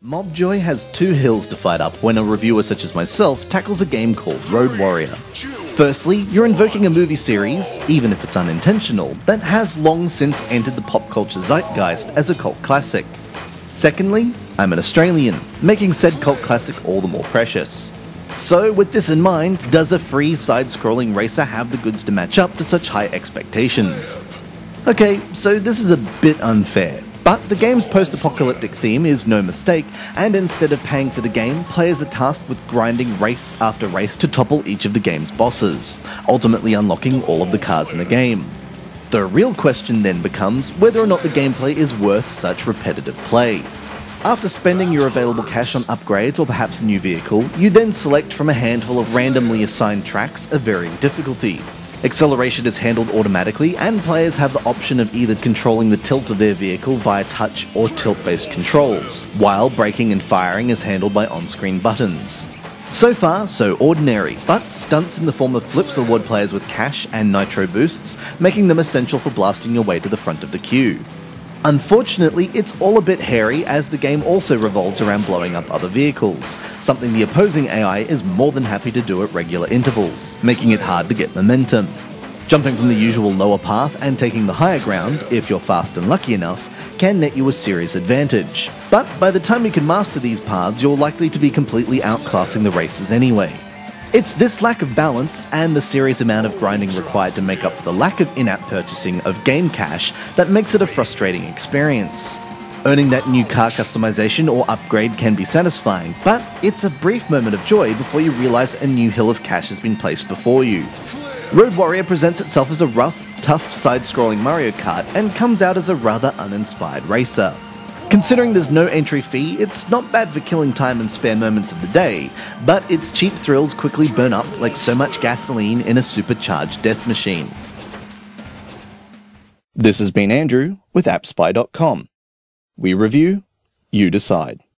Mobjoy has two hills to fight up when a reviewer such as myself tackles a game called Road Warrior. Firstly, you're invoking a movie series, even if it's unintentional, that has long since entered the pop culture zeitgeist as a cult classic. Secondly, I'm an Australian, making said cult classic all the more precious. So, with this in mind, does a free side-scrolling racer have the goods to match up to such high expectations? Okay, so this is a bit unfair. But the game's post-apocalyptic theme is no mistake, and instead of paying for the game, players are tasked with grinding race after race to topple each of the game's bosses, ultimately unlocking all of the cars in the game. The real question then becomes whether or not the gameplay is worth such repetitive play. After spending your available cash on upgrades or perhaps a new vehicle, you then select from a handful of randomly assigned tracks of varying difficulty. Acceleration is handled automatically, and players have the option of either controlling the tilt of their vehicle via touch or tilt-based controls, while braking and firing is handled by on-screen buttons. So far, so ordinary, but stunts in the form of flips reward players with cash and nitro boosts, making them essential for blasting your way to the front of the queue. Unfortunately, it's all a bit hairy as the game also revolves around blowing up other vehicles, something the opposing AI is more than happy to do at regular intervals, making it hard to get momentum. Jumping from the usual lower path and taking the higher ground, if you're fast and lucky enough, can net you a serious advantage. But by the time you can master these paths, you're likely to be completely outclassing the racers anyway. It's this lack of balance and the serious amount of grinding required to make up for the lack of in-app purchasing of game cash that makes it a frustrating experience. Earning that new car customization or upgrade can be satisfying, but it's a brief moment of joy before you realise a new hill of cash has been placed before you. Road Warrior presents itself as a rough, tough side-scrolling Mario Kart and comes out as a rather uninspired racer. Considering there's no entry fee, it's not bad for killing time and spare moments of the day, but its cheap thrills quickly burn up like so much gasoline in a supercharged death machine. This has been Andrew with AppSpy.com. We review, you decide.